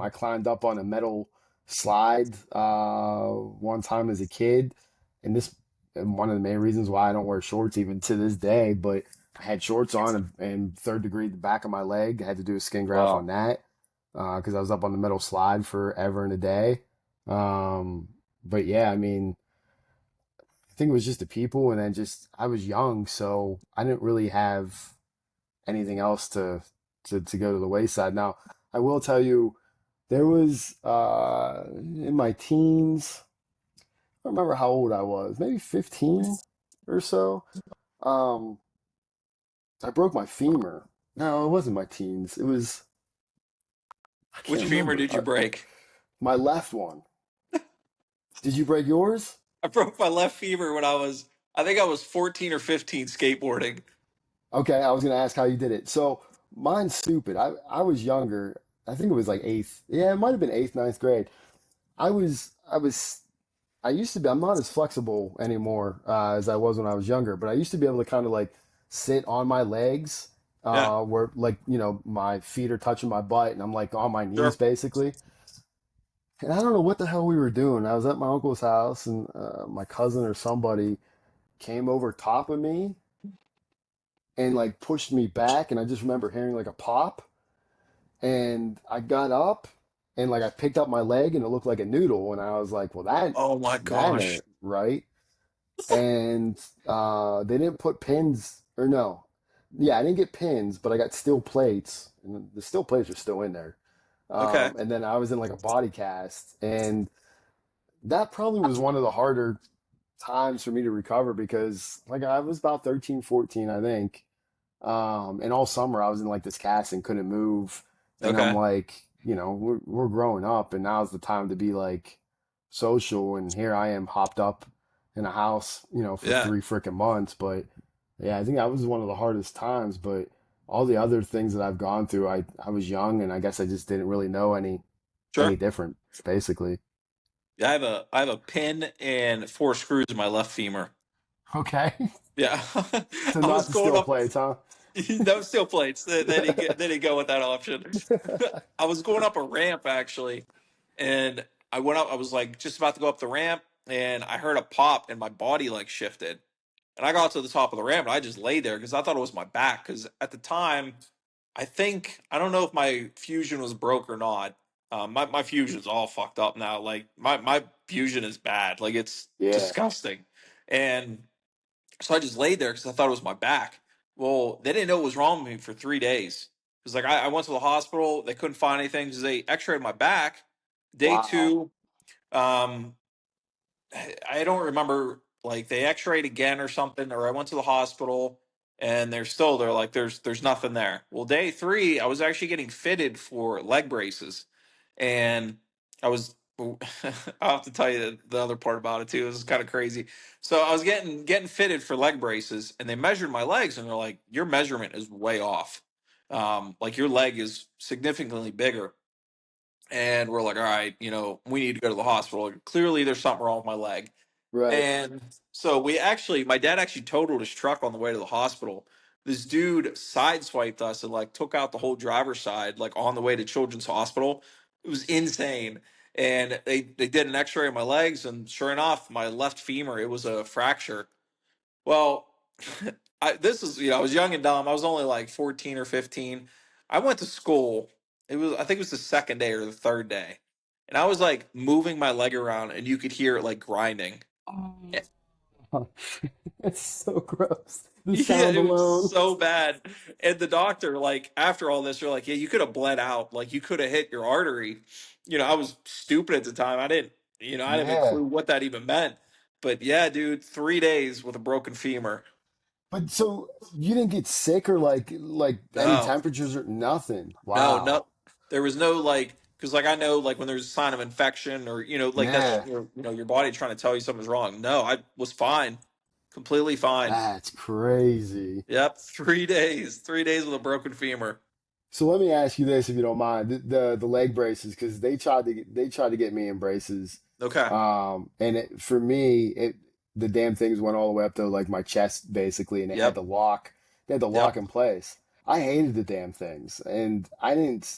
I climbed up on a metal slide one time as a kid, and this and one of the main reasons why I don't wear shorts even to this day. But I had shorts on and third degree the back of my leg. I had to do a skin graft on Wow. that because I was up on the metal slide forever and a day. But yeah, I mean, I think it was just the people, and then just I was young, so I didn't really have anything else to go to the wayside. Now, I will tell you, there was in my teens, I don't remember how old I was, maybe 15 or so. Um, I broke my femur. No, it wasn't my teens. It was I Which can't femur remember. did you break? My left one. Did you break yours? I broke my left femur when I think I was 14 or 15 skateboarding. Okay, I was gonna ask how you did it. So mine's stupid. I was younger. I think it was like eighth. Yeah, it might have been eighth, ninth grade. I used to be, I'm not as flexible anymore as I was when I was younger, but I used to be able to kind of like sit on my legs, Yeah, where like, my feet are touching my butt and I'm like on my knees sure. basically. And I don't know what the hell we were doing. I was at my uncle's house and my cousin or somebody came over top of me and like pushed me back. And I just remember hearing like a pop. And I got up and like I picked up my leg and it looked like a noodle. And I was like, well, Oh my that gosh. ain't right. And they didn't put pins, or no, yeah, I didn't get pins, but I got steel plates, and the steel plates are still in there. Okay. And then I was in like a body cast, and that probably was one of the harder times for me to recover because like I was about 13, 14, I think. And all summer I was in like this cast and couldn't move. And I'm Okay. like, we're growing up and now's the time to be like social. And here I am hopped up in a house, for Yeah. 3 freaking months. But yeah, I think that was one of the hardest times. But all the other things that I've gone through, I was young and I guess I just didn't really know any Sure. different, basically. Yeah, I have a pin and four screws in my left femur. Okay. Yeah. So I not was the going steel up. plates, huh? No steel plates. They didn't go with that option. I was going up a ramp actually, and I went up. I was like just about to go up the ramp, and I heard a pop, and my body like shifted. And I got to the top of the ramp, and I just lay there because I thought it was my back. Because at the time, I don't know if my fusion was broke or not. My fusion's all fucked up now. Like my fusion is bad. Like it's Yeah. disgusting. And so I just laid there because I thought it was my back. Well, they didn't know what was wrong with me for 3 days. Because like I went to the hospital, they couldn't find anything because they X-rayed my back. Day Wow. two, um, I don't remember. Like they X-rayed again or something, or I went to the hospital and they're like there's nothing there. Well, day three, I was actually getting fitted for leg braces, and I was. I'll have to tell you the other part about it too. This is kind of crazy. So I was getting fitted for leg braces, and they measured my legs, and they're like, "Your measurement is way off. Like your leg is significantly bigger." And we're like, "All right, we need to go to the hospital. Clearly, there's something wrong with my leg." Right. And so my dad actually totaled his truck on the way to the hospital. This dude sideswiped us and like took out the whole driver's side, like on the way to Children's Hospital. It was insane. And they did an X-ray of my legs, and sure enough, my left femur, it was a fracture. Well, I was young and dumb. I was only like 14 or 15. I went to school. I think it was the second day or the third day. And I was like moving my leg around, and you could hear it like grinding. It's so gross. The Yeah, sound it was alone. so bad. And the doctor, like, after all this, they're like, yeah, you could have bled out. Like, you could have hit your artery. I was stupid at the time. I didn't have a Yeah. clue what that even meant. But yeah, dude, 3 days with a broken femur. But so you didn't get sick or like any No, temperatures or nothing. no, Wow. no. There was no, like, because, like, I know, like, when there's a sign of infection or, like, that's Yeah. your body trying to tell you something's wrong. No, I was fine. Completely fine. That's crazy. Yep, 3 days. 3 days with a broken femur. So let me ask you this if you don't mind. The leg braces because they tried to get me in braces. Okay. And for me the damn things went all the way up to like my chest basically and it had Yep. the lock. They had the lock Yep. in place. I hated the damn things and I didn't.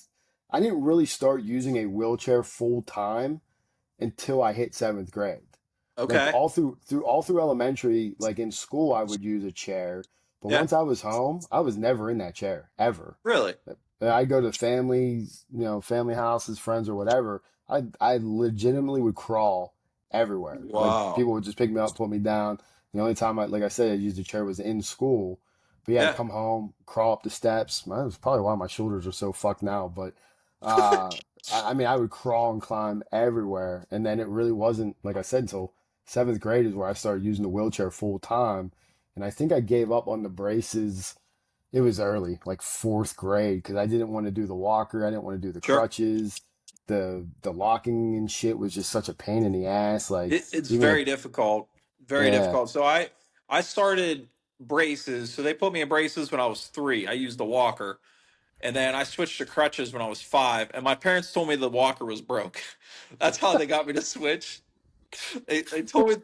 I didn't really start using a wheelchair full time until I hit seventh grade. Like Okay. all through elementary, like in school, I would use a chair, but Yeah. once I was home, I was never in that chair ever. Really? I'd go to families, family houses, friends, or whatever. I legitimately would crawl everywhere. Like Wow. people would just pick me up, put me down. The only time like I said, I used a chair was in school. But yeah, I'd Yeah. come home, crawl up the steps. That's probably why my shoulders are so fucked now. But uh, I mean, I would crawl and climb everywhere. And then it really wasn't, like I said, until seventh grade is where I started using the wheelchair full time. And I think I gave up on the braces. It was early, like fourth grade, because I didn't want to do the walker. I didn't want to do the Sure. crutches. The locking and shit was just such a pain in the ass. Like It's even very like difficult. Very yeah, difficult. So I started braces. So they put me in braces when I was 3. I used the walker. And then I switched to crutches when I was 5. And my parents told me the walker was broke. That's how they got me to switch. They told me,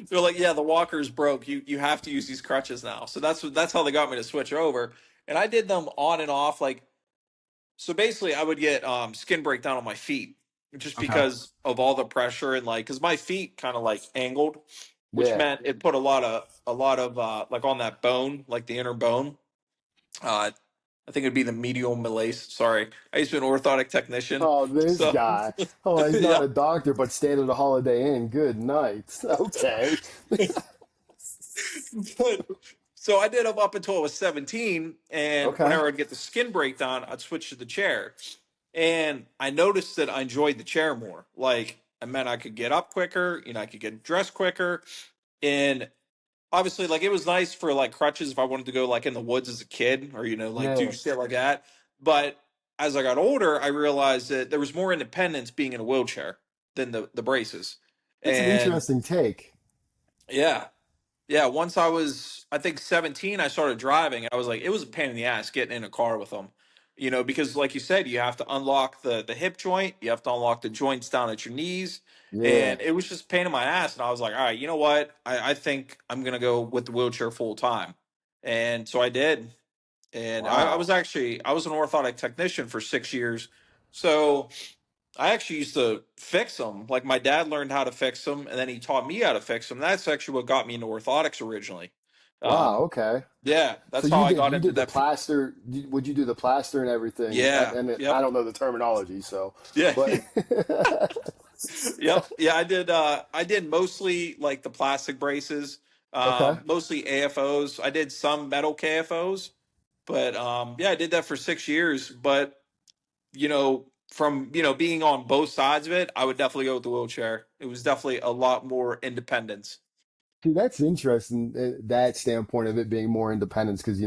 they're like, yeah, the walker's broke. You have to use these crutches now. So that's how they got me to switch over. And I did them on and off. Like, so basically, I would get skin breakdown on my feet just okay, because of all the pressure and like because my feet kind of like angled, which yeah. meant it put a lot of like on that bone, like the inner bone. Uh, I think it'd be the medial malaise. Sorry, I used to be an orthotic technician, Oh, this so guy. Oh, he's not yeah. a doctor, but stayed at a Holiday Inn. Good night. Okay. But so I did up until I was 17, and Okay. whenever I'd get the skin breakdown, I'd switch to the chair. And I noticed that I enjoyed the chair more. Like, it meant I could get up quicker, I could get dressed quicker. And obviously, like, it was nice for like crutches if I wanted to go like in the woods as a kid or, like do Yeah. shit like that. But as I got older, I realized that there was more independence being in a wheelchair than the braces. That's an And interesting take. yeah, yeah, once I was, I think 17, I started driving. I was like, it was a pain in the ass getting in a car with them, because like you said, you have to unlock the hip joint, you have to unlock the joints down at your knees, Yeah. and it was just a pain in my ass. And I was like, all right, you know what? I think I'm gonna go with the wheelchair full time, and so I did. And Wow. I was an orthotic technician for 6 years, so I actually used to fix them. Like my dad learned how to fix them, and then he taught me how to fix them. That's actually what got me into orthotics originally. Wow. Um, Okay. yeah, So that's how I got you into did the that. plaster? Would you do the plaster and everything? Yeah, I yep, don't know the terminology, so yeah, but yep, yeah. I did. I did mostly like the plastic braces, okay. mostly AFOs. I did some metal KFOs, but yeah, I did that for 6 years. But from being on both sides of it, I would definitely go with the wheelchair. It was definitely a lot more independence. See, that's interesting, that standpoint of it being more independence, because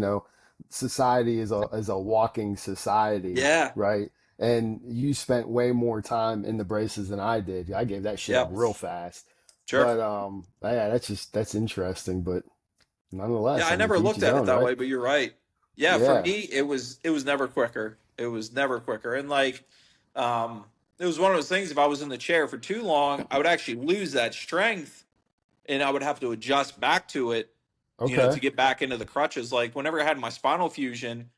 society is a walking society, Yeah. right? And you spent way more time in the braces than I did. I gave that shit up Yep. real fast. Sure. But yeah, that's interesting. But Yeah, nonetheless, I I mean, never to each looked his at it own, that right? way, but you're right. Yeah, for Yeah. me, it was never quicker. It was never quicker. And like, um, it was one of those things. If I was in the chair for too long, I would actually lose that strength, and I would have to adjust back to it, to Okay. get back into the crutches. Like whenever I had my spinal fusion,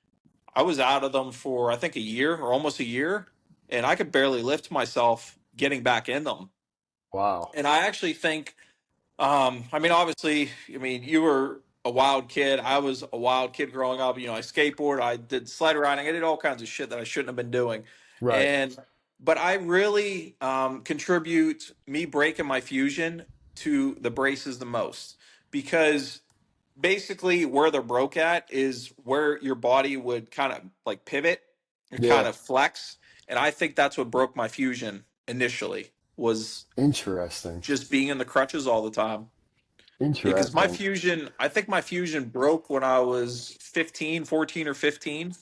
I was out of them for I think a year or almost a year, and I could barely lift myself getting back in them. Wow. And I actually think I mean, obviously, you were a wild kid. I was a wild kid growing up. I skateboard, I did sled riding, I did all kinds of shit that I shouldn't have been doing. Right. And but I really contribute me breaking my fusion to the braces the most because basically where they're broke at is where your body would kind of like pivot and kind Yeah. of flex. And I think that's what broke my fusion initially was Interesting. just being in the crutches all the time. Yeah, because Interesting. I think my fusion broke when I was 15, 14 or 15.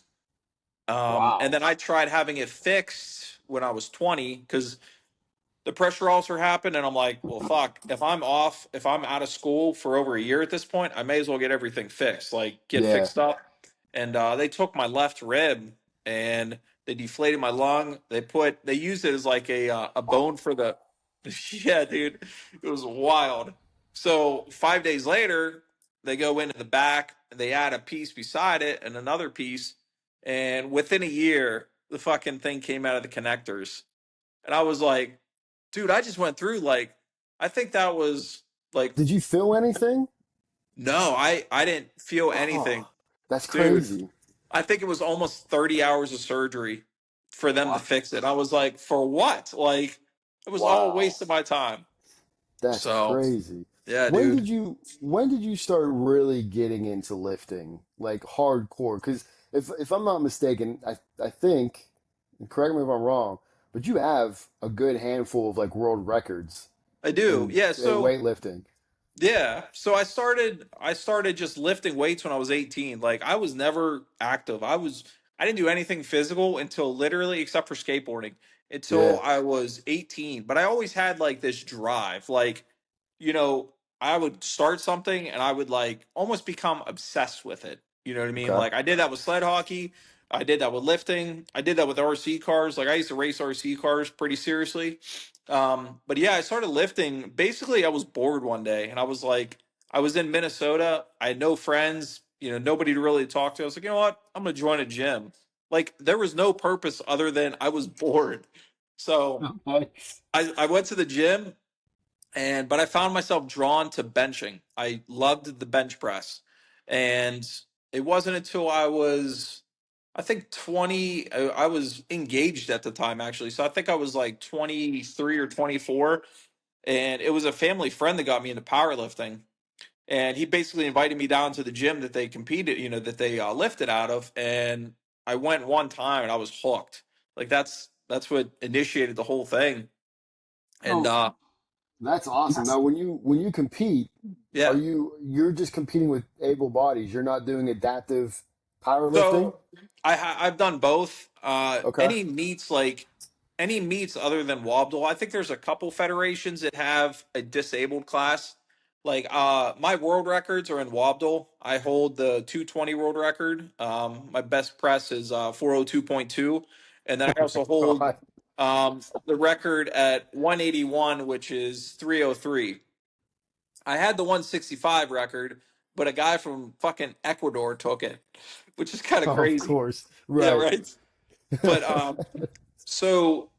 And Wow. then I tried having it fixed when I was 20 because the pressure ulcer happened. And I'm like, well, fuck, if I'm out of school for over a year at this point, I may as well get everything fixed, like get Yeah. fixed up. And they took my left rib and they deflated my lung. They used it as like a bone for the, yeah, dude, it was wild. So 5 days later, they go into the back and they add a piece beside it and another piece. And within a year, the fucking thing came out of the connectors. And I was like, dude, I just went through like, I think that was like, Did you feel anything? no, I didn't feel anything, Oh, that's dude. crazy. I think it was almost 30 hours of surgery for them to Wow. fix it. I was like, for what? Like, it was all a Wow. waste of my time. That's So, crazy. yeah, dude. When did you start really getting into lifting? Like hardcore? Because if I'm not mistaken, I think, and correct me if I'm wrong, but you have a good handful of like world records I do. Yeah, in so weightlifting. yeah. So I started just lifting weights when I was 18. Like I was never active. I didn't do anything physical until literally except for skateboarding until Yeah. I was 18. But I always had like this drive. Like, you know, I would start something and I would like almost become obsessed with it. You know what I mean? Okay. Like I did that with sled hockey. I did that with lifting. I did that with RC cars. Like I used to race RC cars pretty seriously. But yeah, I started lifting. Basically, I was bored one day, and I was like, I was in Minnesota. I had no friends, nobody to really talk to. I was like, you know what? I'm gonna join a gym. Like there was no purpose other than I was bored. So Okay. I went to the gym, but I found myself drawn to benching. I loved the bench press, and it wasn't until I think 20. I was engaged at the time actually, so I think I was like 23 or 24, and it was a family friend that got me into powerlifting. And he basically invited me down to the gym that they competed, that they lifted out of, and I went one time and I was hooked. Like that's what initiated the whole thing. And So that's awesome. Now, when you compete, yeah, you're just competing with able bodies? You're not doing adaptive powerlifting? so I've done both. Okay. Any meets other than Wobble. I think there's a couple federations that have a disabled class. Like my world records are in Wobble. I hold the 220 world record. My best press is 402.2, and then I also hold God. the record at 181, which is 303. I had the 165 record, but a guy from fucking Ecuador took it, which is kind of Of crazy. course. Yeah, Right. right. But so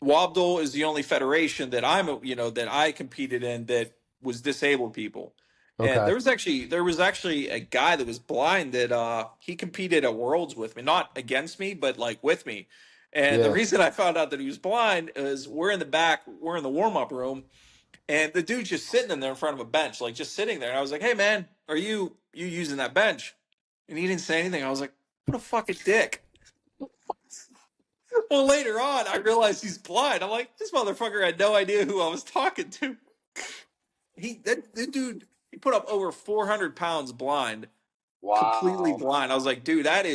Wabdol is the only federation that that I competed in that was disabled people. And Okay. there was actually a guy that was blind that he competed at Worlds with me, not against me, but like with me. And the Yeah. reason I found out that he was blind is we're in the back, we're in the warm up room, and the dude's just sitting in there in front of a bench, like just sitting there. And I was like, "Hey, man, are you using that bench?" And he didn't say anything. I was like, "What a fucking dick." Well, later on, I realized he's blind. I'm like, this motherfucker had no idea who I was talking to. That dude, he put up over 400 pounds blind, completely Wow. blind. I was like, dude, that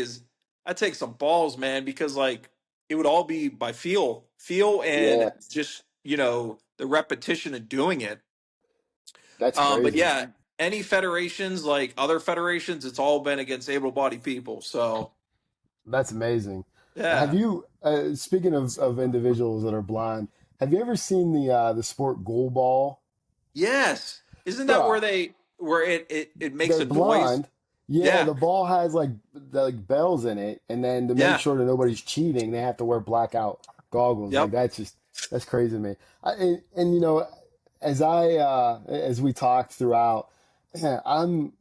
takes some balls, man, because like it would all be by feel, and Yeah. just the repetition of doing it. That's But crazy. yeah, any federations like other federations, it's all been against able-bodied people. So That's amazing. Have yeah, you, speaking of individuals that are blind, have you ever seen the sport goalball? yes, isn't that where Bruh, it makes they're a noise? blind. Yeah, Yeah, the ball has like bells in it, and then to make yeah, sure that nobody's cheating, they have to wear blackout goggles. Like yep, that's crazy to me. And as we talked throughout, I'm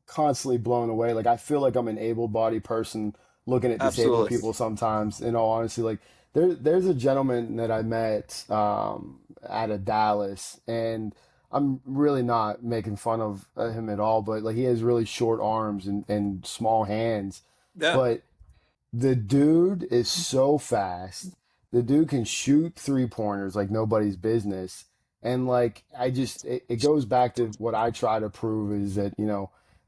constantly blown away. Like I feel like I'm an able-bodied person looking at disabled absolutely. people sometimes. In all honesty, like there's a gentleman that I met out of Dallas, and I'm really not making fun of him at all, but like he has really short arms and small hands. Yeah, But the dude is so fast. The dude can shoot three pointers like nobody's business. And like it goes back to what I try to prove is that,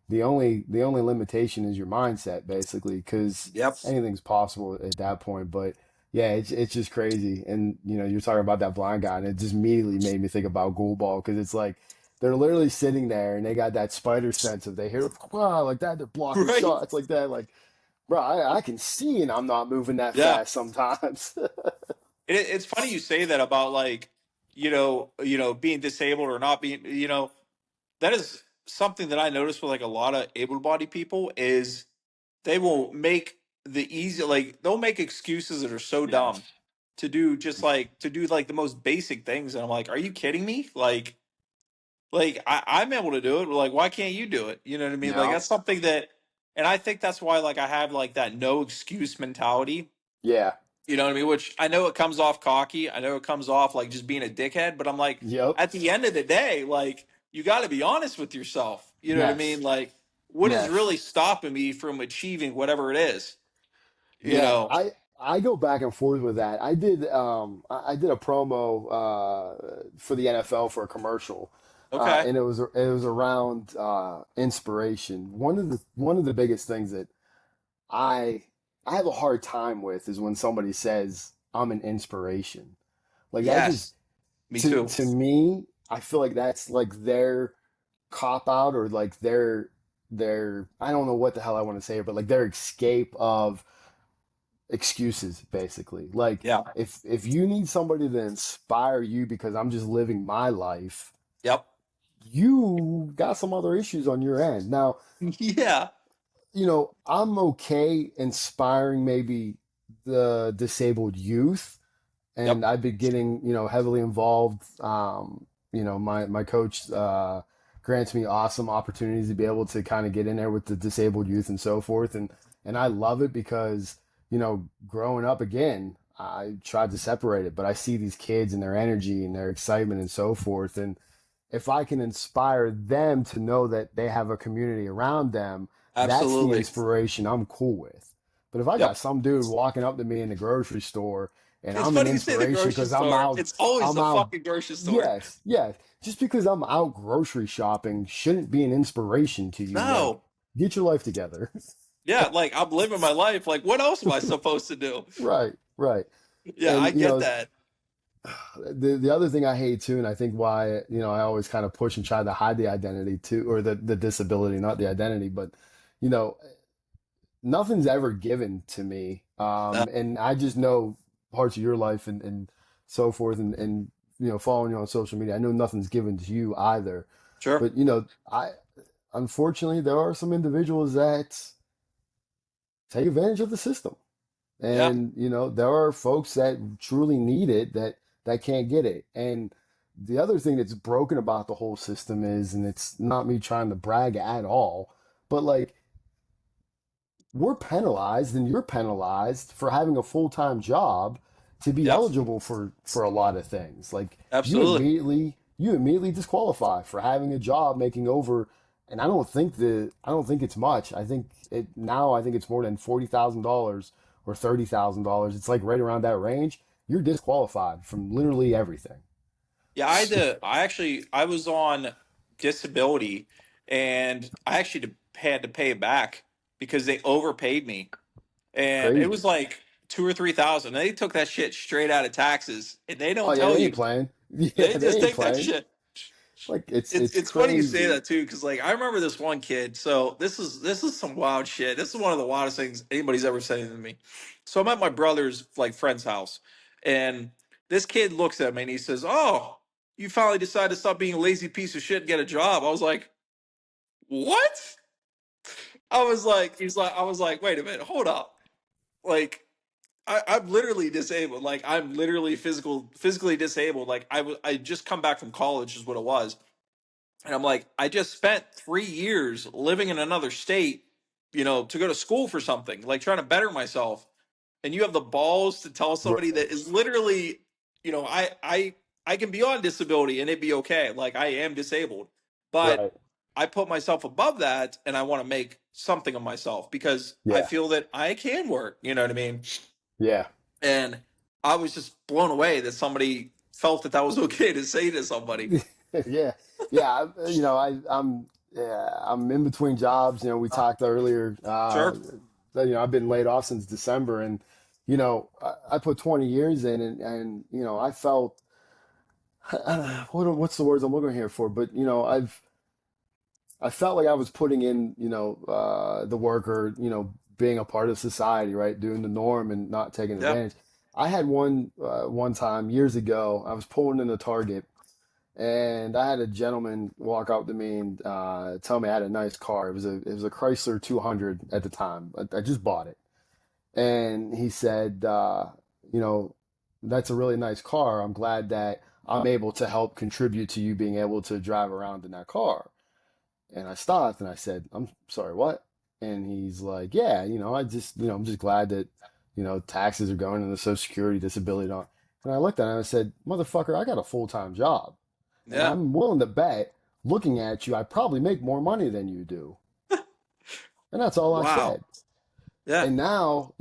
the only limitation is your mindset basically, because yep, anything's possible at that point. But yeah, it's just crazy. And you're talking about that blind guy, and it just immediately made me think about goal ball, because it's like they're literally sitting there and they got that spider sense of they hear wow, like that, they're blocking right. shots like that, like bro, I can see and I'm not moving that Yeah, fast sometimes. it's funny you say that about like being disabled or not being. That is something that I notice with like a lot of able-bodied people is they will make the easy, like they'll make excuses that are so dumb Yes. to do like the most basic things, and I'm like, are you kidding me? Like I'm able to do it. Like, why can't you do it? You know what I mean? Like Yeah. that's something that, and I think that's why like I have like that no excuse mentality. Yeah. You know what I mean? Which I know it comes off cocky. I know it comes off like just being a dickhead. But I'm like, Yep. at the end of the day, like you got to be honest with yourself. You know what I mean? Yes. Like, what is Yes. really stopping me from achieving whatever it is? You Yeah, know? I go back and forth with that. I did a promo for the NFL for a commercial, Okay. and it was around inspiration. One of the biggest things that I I have a hard time with is when somebody says I'm an inspiration. Like that just Yes. Me too. to me, I feel like that's like their cop out or like their I don't know what the hell I want to say, but like their escape of excuses basically. Like Yeah. if you need somebody to inspire you because I'm just living my life, Yep. you got some other issues on your end. Now, Yeah. I'm okay inspiring maybe the disabled youth, Yep. and I've been getting, heavily involved. My coach grants me awesome opportunities to be able to kind of get in there with the disabled youth and so forth, and I love it because growing up again, I tried to separate it, but I see these kids and their energy and their excitement and so forth, and if I can inspire them to know that they have a community around them, that's the Absolutely. inspiration I'm cool with. But if I got Yep. some dude walking up to me in the grocery store and It's I'm an funny you say the inspiration grocery because store. It's always I'm the out. fucking grocery store. Yes, yes. Just because I'm out grocery shopping shouldn't be an inspiration to you. Like, No. get your life together. Yeah. Like I'm living my life. Like what else am I supposed to do? Right, right. Yeah, I And get that. the other thing I hate too, and I think why I always kind of push and try to hide the identity too, or the disability, not the identity, but you know nothing's ever given to me. Uh, And I just know parts of your life and so forth, and following you on social media, I know nothing's given to you either. sure. But I unfortunately there are some individuals that take advantage of the system. Yeah. And there are folks that truly need it that can't get it. And the other thing that's broken about the whole system is, and it's not me trying to brag at all, but like we're penalized and you're penalized for having a full-time job to be Yep. eligible for a lot of things. Like Absolutely. you immediately disqualify for having a job making over, and I don't think it's much. I think it's more than $40,000 or $30,000. It's like right around that range. You're disqualified from literally everything. Yeah, I was on disability, and I actually had to pay it back because they overpaid me, and it was Crazy. like 2 or 3 thousand. They took that shit straight out of taxes, and they Oh don't yeah, tell they ain't you. playing. Yeah, They they just ain't take that playing. shit. Like It's it's it's funny you say crazy. that too, because like I remember this one kid. So this is some wild shit. This is one of the wildest things anybody's ever said to me. So I'm at my brother's like friend's house, and this kid looks at me and he says, "Oh, you finally decided to stop being a lazy piece of shit and get a job." I was like, "What?" I was like, "Wait a minute, hold up." Like I'm literally disabled. Like I'm literally physically disabled. Like I just come back from college is what it was. And I'm like, I just spent 3 years living in another state, to go to school for something, like trying to better myself. And you have the balls to tell somebody that is literally, I can be on disability and it'd be okay. Like I am disabled, but Right. I put myself above that and I want to make something of myself because I Yeah. feel that I can work. You know what I mean? Yeah. And I was just blown away that somebody felt that that was okay to say to somebody. Yeah, yeah. I'm in between jobs. We talked earlier. Sure. I've been laid off since December, and I put 20 years in, and I felt what's the words I'm looking here for? But I felt like I was putting in the work or being a part of society, right, doing the norm and not taking Yeah. advantage. I had one time years ago. I was pulling in a Target. And I had a gentleman walk up to me and tell me I had a nice car. It was a Chrysler 200 at the time. I just bought it, And he said, you know, that's a really nice car. I'm glad that I'm able to help contribute to you being able to drive around in that car. And I stopped and I said, I'm sorry, what? And he's like, yeah, I'm just glad that, taxes are going and the Social Security disability don't. And I looked at him and I said, motherfucker, I got a full-time job and Yeah. I'm willing to bet looking at you, I probably make more money than you do. And that's all I Wow. said. Yeah. And now,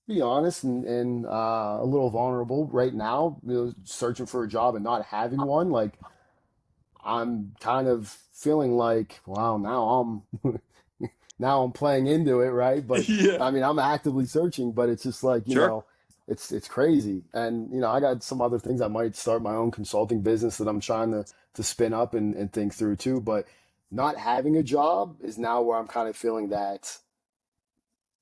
be honest and a little vulnerable right now, searching for a job and not having one, like I'm kind of feeling like, wow, now I'm now I'm playing into it, right? But Yeah. I mean, I'm actively searching, but it's just like, Sure. it's crazy. And I got some other things. I might start my own consulting business that I'm trying to spin up and think through too. But not having a job is now where I'm kind of feeling that,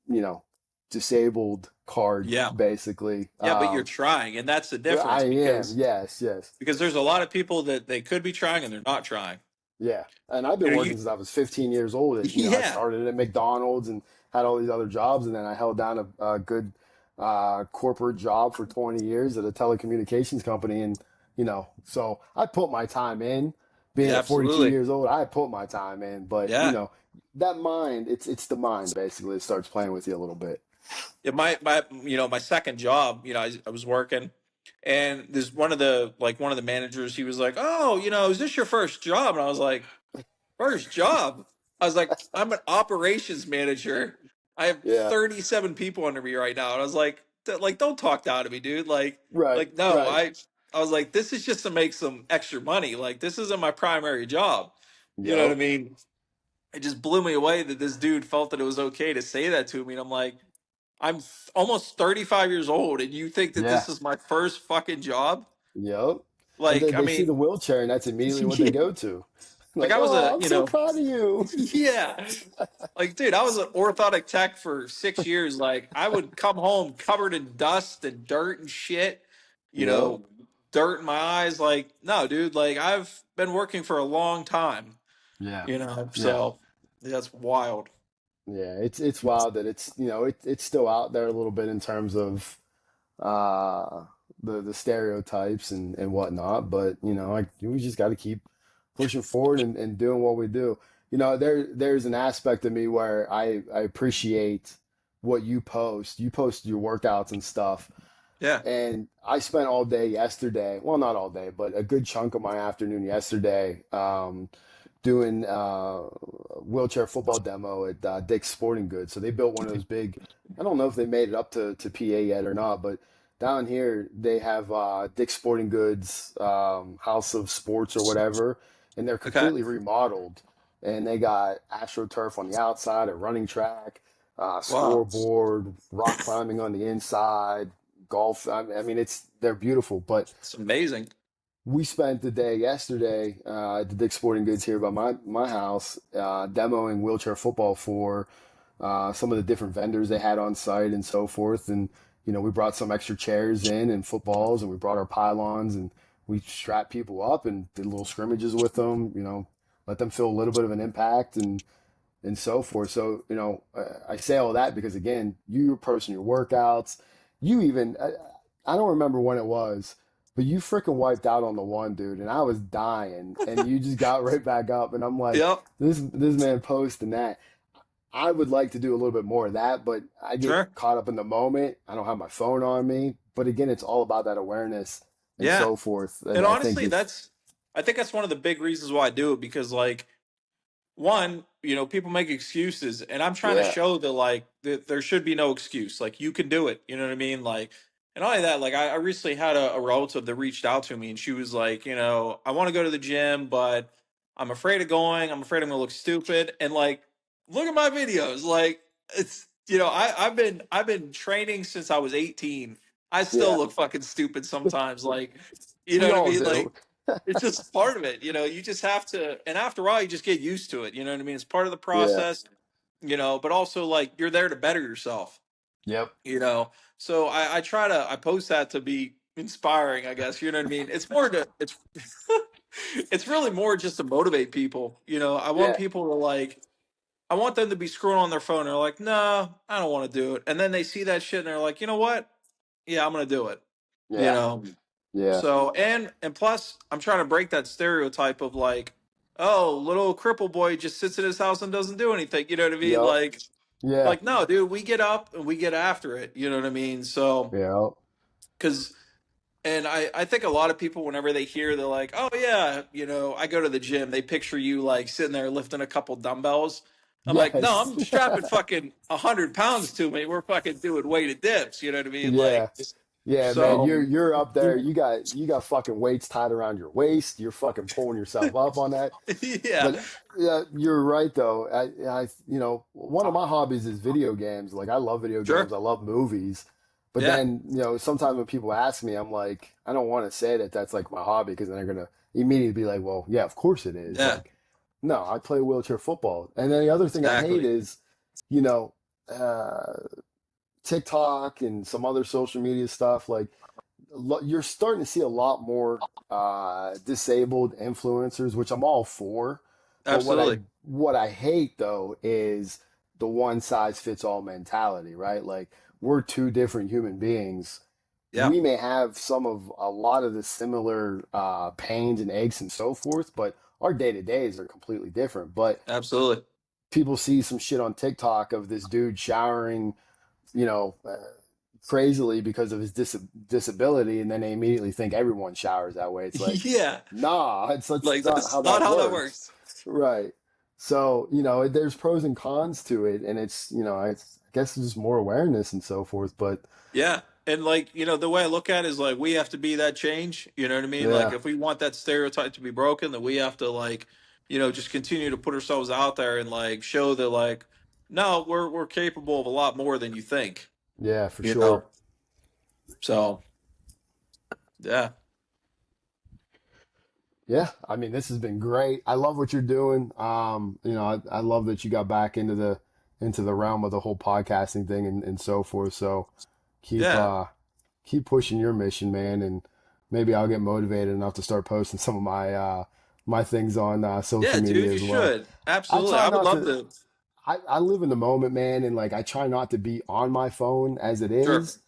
you know, disabled card Yeah. basically. Yeah, but you're trying, and that's the I difference am, yes, yes. because there's a lot of people that they could be trying and they're not trying. Yeah. And I've You been know, working you since I was 15 years old. I yeah. started at McDonald's and had all these other jobs. And then I held down a good corporate job for 20 years at a telecommunications company. And, so I put my time in. Being Yeah, at 42 absolutely. years old, I put my time in. But, Yeah. that mind, it's the mind basically that starts playing with you a little bit. Yeah, my second job, I was working, and there's one of the managers. He was like, "Oh, is this your first job?" And I was like, "First job?" I was like, "I'm an operations manager. I have Yeah. 37 people under me right now." And I was like, don't talk down to me, dude. Right. No, Right. I was like, this is just to make some extra money. Like, this isn't my primary job. You know what I Yep. mean? It just blew me away that this dude felt that it was okay to say that to me. And I'm like, almost 35 years old, and you think that this Yeah. is my first fucking job? Yep. And Like, then I they see mean, the wheelchair and that's immediately what they yeah, go to. like Like, I was oh, I'm so proud of you. yeah, like, dude, I was an orthotic tech for 6 years. Like, I would come home covered in dust and dirt and shit, you Yep. know, dirt in my eyes. Like, no, dude, like, I've been working for a long time, Yeah. Yeah. so that's wild. Yeah. It's wild that it's still out there a little bit in terms of uh the stereotypes and whatnot, but like we just got to keep pushing forward and doing what we do. There's an aspect of me where I appreciate what you post. You post your workouts and stuff. Yeah. And I spent all day yesterday, well, not all day, but a good chunk of my afternoon yesterday, doing wheelchair football demo at Dick's Sporting Goods. So they built one of those big, I don't know if they made it up to PA yet or not, but down here they have Dick's Sporting Goods House of Sports or whatever, and they're Okay. completely remodeled. And they got AstroTurf on the outside, a running track, Wow. scoreboard, rock climbing on the inside, golf. I mean, they're beautiful. But It's amazing. we spent the day yesterday at the Dick's Sporting Goods here by my house, demoing wheelchair football for some of the different vendors they had on site and so forth. And we brought some extra chairs in and footballs, and we brought our pylons, and we strapped people up and did little scrimmages with them. Let them feel a little bit of an impact and so forth. So, I say all that because again, you person your workouts, you even, I don't remember when it was, but you freaking wiped out on the one dude and I was dying and you just got right back up. And I'm like, Yep. this man posting that. I would like to do a little bit more of that, but I get Sure. caught up in the moment. I don't have my phone on me, but again, it's all about that awareness and Yeah. so forth. And And I think honestly, if, I think that's one of the big reasons why I do it because, like, one, people make excuses, and I'm trying to yeah, show that, like, that there should be no excuse. Like, you can do it. You know what I mean? Like, and not only that, like, I recently had a relative that reached out to me, and she was like, I want to go to the gym, but I'm afraid of going. I'm afraid I'm gonna look stupid. And like, look at my videos. Like, it's I've been training since I was 18. I still yeah, look fucking stupid sometimes. Like, you know we what I all mean? do. Like, it's just part of it. You just have to, and after a while, you just get used to it. You know what I mean? It's part of the Yeah. process. But also like you're there to better yourself. Yep. So I post that to be inspiring. I guess you know what I mean. It's it's really more just to motivate people. I want Yeah. people to like. I want them to be scrolling on their phone. They're like, "No, I don't want to do it." And then they see that shit and they're like, "You know what? Yeah, I'm gonna do it." You Yeah, know. yeah, So and plus, I'm trying to break that stereotype of like, oh, little cripple boy just sits in his house and doesn't do anything. You know what I mean? yep, yeah, Like no, dude, we get up and we get after it. You know what I mean? So yeah, because and I think a lot of people, whenever they hear, they're like, oh, yeah, I go to the gym. They picture you like sitting there lifting a couple dumbbells. I'm like, no, yes, I'm strapping fucking 100 pounds to me. We're fucking doing weighted dips. You know what I mean? yeah. Like, Yeah, man, you're so, you're up there. You got fucking weights tied around your waist. You're fucking pulling yourself up on that. yeah, But yeah, you're right though. One of my hobbies is video games. Like I love video games. sure. I love movies. But Yeah, then, sometimes when people ask me, I'm like, I don't want to say that that's like my hobby because then they're gonna immediately be like, well, yeah, of course it is. yeah, Like, no, I play wheelchair football. And then the other thing I hate exactly. is, you know, uh, TikTok and some other social media stuff. Like you're starting to see a lot more disabled influencers, which I'm all for. But what I Absolutely. what I hate though is the one size fits all mentality, right? Like we're two different human beings. Yeah, We may have some of a lot of the similar pains and aches and so forth, but our day to days are completely different. But absolutely. people see some shit on TikTok of this dude showering, you know, crazily because of his disability, and then they immediately think everyone showers that way. It's like, Yeah, nah, it's like not how that's not that how that works, works. right? So there's pros and cons to it, and I guess it's just more awareness and so forth. But Yeah. And like, the way I look at it is like we have to be that change. You know what I mean? Like yeah, if we want that stereotype to be broken, then we have to like, just continue to put ourselves out there and like show that like, no, we're capable of a lot more than you think. yeah, for You know? sure. So yeah. Yeah, I mean, this has been great. I love what you're doing. I love that you got back into the realm of the whole podcasting thing and so forth. So keep Yeah. uh keep pushing your mission, man, and maybe I'll get motivated enough to start posting some of my things on social Yeah, dude, media you as well. should. I Absolutely. try I would not love to. to. I live in the moment, man, and like I try not to be on my phone as it Sure. is.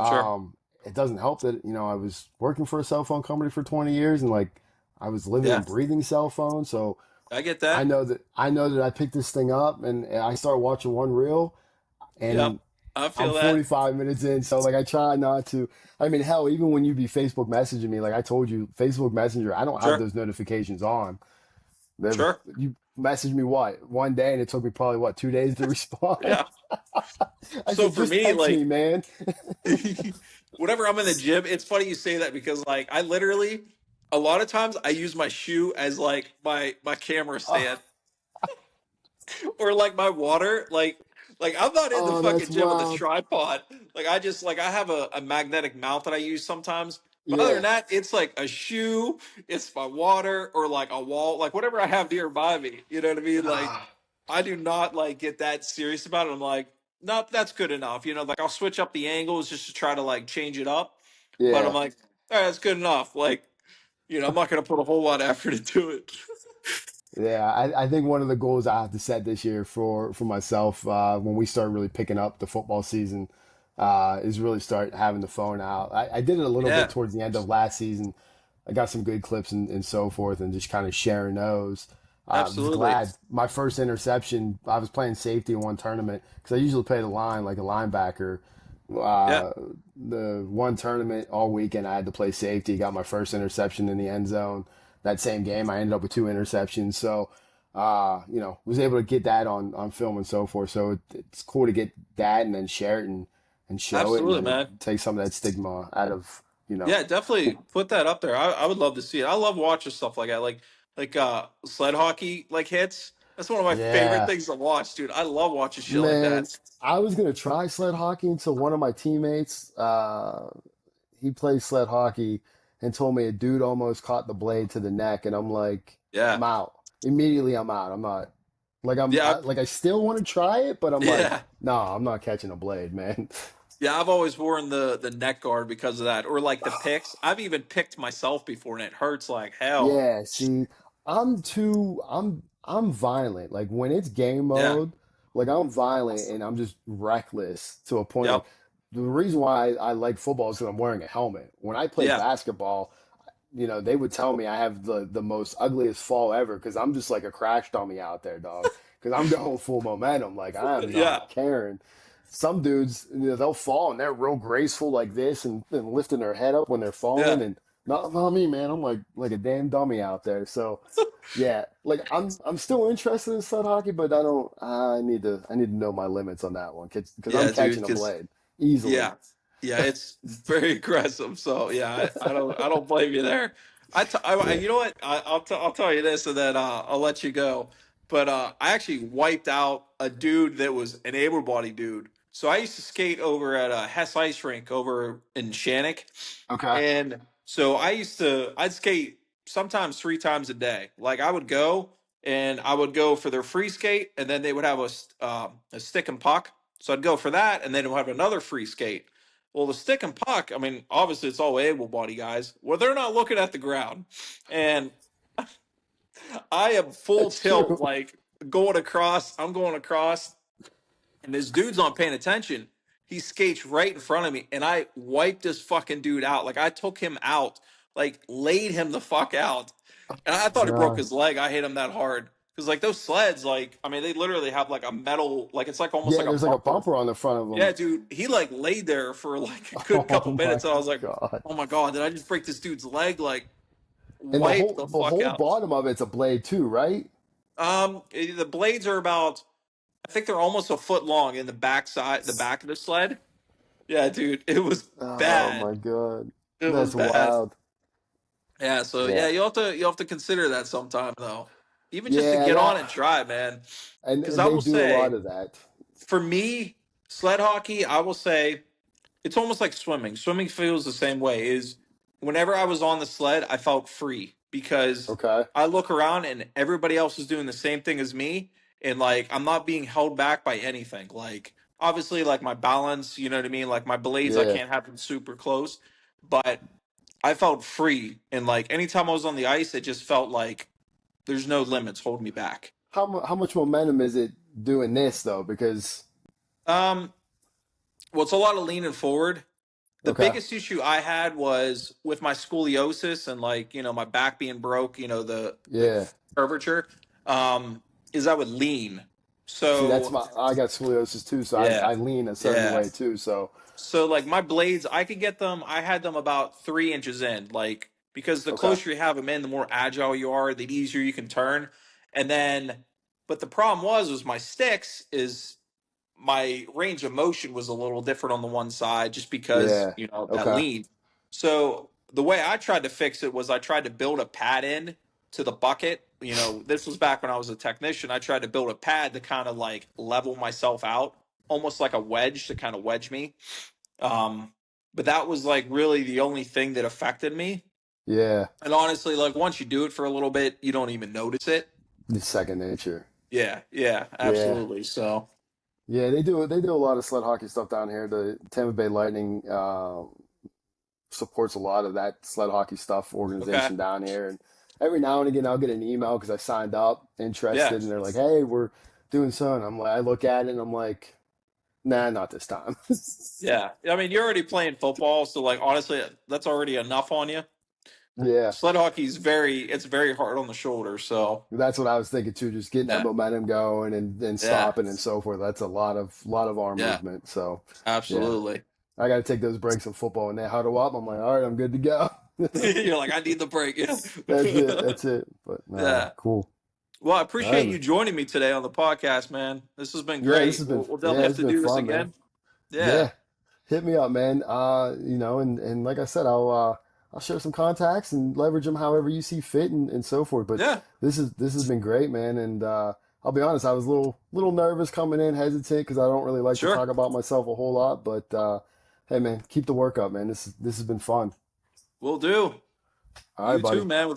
Sure. It doesn't help that I was working for a cell phone company for 20 years, and like I was living Yeah. and breathing cell phone. So I get I that. know that I picked this thing up, and I start watching one reel, Yep. and I I'm feel that. 45 minutes in. So like I try not to. I mean, hell, even when you be Facebook messaging me, like I told you, Facebook Messenger, I don't have Sure. those notifications on. Sure. You messaged me what 1 day, and it took me probably what 2 days to respond. Yeah. I So said, for just me, text me, like man. whenever I'm in the gym, it's funny you say that because like I literally a lot of times I use my shoe as like my camera stand Oh, or like my water like I'm not in the oh, fucking that's gym with a wild. tripod. Like I just like I have a magnetic mount that I use sometimes. But other than Yeah. that, it's like a shoe, it's my water or like a wall, like whatever I have nearby me. You know what I mean? Like Ah, I do not like get that serious about it. I'm like, nope, that's good enough. Like I'll switch up the angles just to try to like change it up. But I'm yeah. like, all right, that's good enough. Like, I'm not gonna put a whole lot of effort into it. Yeah, I think one of the goals I have to set this year for myself when we start really picking up the football season is really start having the phone out. I did it a little bit Yeah, towards the end of last season. I got some good clips and so forth, and just kind of sharing those. I was absolutely. glad my first interception. I was playing safety in one tournament because I usually play the line like a linebacker. Yeah, Uh, the one tournament all weekend I had to play safety. Got my first interception in the end zone that same game. I ended up with two interceptions. So, was able to get that on film and so forth. So it's cool to get that and then share it and show it, and absolutely, then it man. takes some of that stigma out of, Yeah, definitely put that up there. I would love to see it. I love watching stuff like that, like sled hockey like hits. That's one of my favorite yeah, things to watch, dude. I love watching shit like man. that. I was gonna try sled hockey until one of my teammates, he plays sled hockey and told me a dude almost caught the blade to the neck, and I'm like, Yeah, I'm out. Immediately, I'm out. I'm not like yeah, I still want to try it, but I'm like, yeah. no, I'm not catching a blade, man. Yeah, I've always worn the neck guard because of that, or like the picks. I've even picked myself before, and it hurts like hell. Yeah, see, I'm too. I'm violent. Like when it's game Yeah. mode, like I'm violent and I'm just reckless to a point. Like Yep. the reason why I like football is because I'm wearing a helmet. When I play Yeah. basketball, they would tell me I have the most ugliest fall ever because I'm just like a crash dummy out there, dog. Because I'm going full momentum. Like I am Yeah. not caring. Some dudes, they'll fall and they're real graceful like this and lifting their head up when they're falling Yeah. and not me, man. I'm like a damn dummy out there. So yeah, like I'm still interested in sled hockey, but I need to know my limits on that one because I'm Yeah, dude. catching a Because blade easily. yeah, yeah, it's very aggressive. So yeah, I don't blame you there. Yeah. You know what? I'll tell you this, and then I'll let you go. But I actually wiped out a dude that was an able-bodied dude. So I used to skate over at a Hess Ice Rink over in Shannick, Okay. and so I'd skate sometimes 3 times a day. Like I would go and I would go for their free skate, and then they would have a stick and puck. So I'd go for that, and then we'll have another free skate. Well, the stick and puck, I mean, obviously it's all able body guys. Well, they're not looking at the ground. And I am full That's tilt, true. like going across. I'm going across, and this dude's not paying attention. He skates right in front of me, and I wiped this fucking dude out. Like I took him out, like laid him the fuck out. And I thought he broke God. his leg. I hit him that hard. Because like those sleds, like I mean, they literally have like a metal, like it's like almost Yeah, like a there's like a bumper. bumper on the front of Yeah, them. dude, he like laid there for like a good Oh couple my minutes, and I was like, God. "Oh my god, did I just break this dude's leg?" Like, And the wipe whole the the fuck whole out. bottom of it's a blade too, right? The blades are about, I think they're almost a foot long in the back side, the back of the sled. Yeah, dude, it was Oh bad. my God. It was That's bad. wild. Yeah, so yeah, Yeah. you have to consider that sometime though, even just to Yeah, get on that and try, man. Because and I they will do a lot say, of that. for me, sled hockey, I will say it's almost like swimming. Swimming feels the same way. Is whenever I was on the sled, I felt free because Okay. I look around and everybody else is doing the same thing as me, and like I'm not being held back by anything. Like obviously, like my balance, you know what I mean. Like my blades, I Yeah. can't have them super close, but I felt free, and like anytime I was on the ice, it just felt like there's no limits holding me back. How much momentum is it doing this though? Because Um, well, it's a lot of leaning forward. The okay. biggest issue I had was with my scoliosis and like my back being broke, the Yeah. curvature, is I would lean. See, that's So I got scoliosis too, so yeah, I lean a certain yeah. way too. So So like my blades, I could get them. I had them about 3 inches in, like because the okay. closer you have them in, the more agile you are, the easier you can turn. And then, but the problem was my sticks is my range of motion was a little different on the one side just because Yeah. that Okay. lean. So the way I tried to fix it was I tried to build a pad in to the bucket. This was back when I was a technician. I tried to build a pad to kind of like level myself out, almost like a wedge to kind of wedge me. um but that was like really the only thing that affected me. Yeah. And honestly, like once you do it for a little bit, you don't even notice it. It's second nature. Yeah, yeah, Yeah. absolutely. So Yeah, they do a lot of sled hockey stuff down here. The Tampa Bay Lightning supports a lot of that sled hockey stuff okay. organization down here. And every now and again, I'll get an email because I signed up, Yeah. interested, and they're like, "Hey, we're doing something." I'm like, I look at it and I'm like, "Nah, not this time." Yeah, I mean, you're already playing football, so like honestly, that's already enough on you. Yeah, Sled hockey's it's very hard on the shoulder. So that's what I was thinking too. Just getting that yeah, momentum going and yeah, stopping and so forth. That's a lot of arm yeah, movement. So yeah, absolutely. I got to take those breaks in football and they huddle up. I'm like, all right, I'm good to go. You're like, I need the break. Yeah, That's it. That's it. But nah, yeah. cool. Well, I All right, appreciate you man. joining me today on the podcast, man. This has been Yeah, this great. has been We'll definitely yeah, have it's to been do this fun, man. again. Yeah, Yeah, hit me up, man. And like I said, I'll share some contacts and leverage them however you see fit and so forth. But yeah, this has been great, man. And I'll be honest, I was a little nervous coming in, hesitant because I don't really like to sure. talk about myself a whole lot. But hey, man, keep the work up, man. This has been fun. We'll do. All right, You too, buddy. man. With